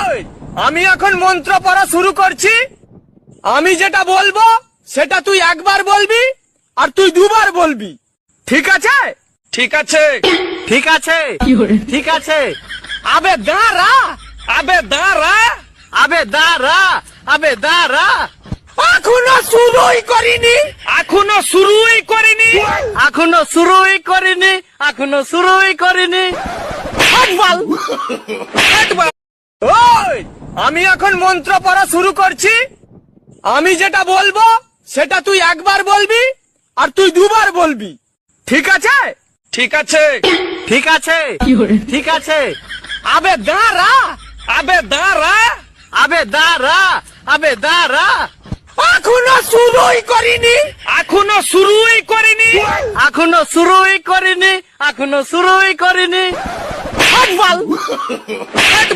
ওই আমি এখন মন্ত্র পড়া শুরু করছি। আমি যেটা বলবো সেটা তুই একবার বলবি আর তুই দুবার বলবি, ঠিক আছে? ঠিক আছে ঠিক আছে, ঠিক আছে। আবে দাঁড়া, আবে দাঁড়া আবে দাঁড়া, আবে দাঁড়া। এখনো শুরুই করিনি, এখনো শুরুই করিনি এখনো শুরুই করিনি, এখনো শুরুই করিনি। হাত বল, হাত বল। ওই আমি এখন মন্ত্র পড়া শুরু করছি। আমি যেটা বলবো সেটা তুই একবার বলবি আর তুই দুবার বলবি, ঠিক আছে? ঠিক আছে ঠিক আছে, ঠিক আছে। আবে দাঁড়া, আবে দাঁড়া আবে দাঁড়া, আবে দাঁড়া। এখনো শুরুই করিনি, এখনো শুরুই করিনি এখনো শুরুই করিনি, এখনো শুরুই করিনি। হাত বল, হাত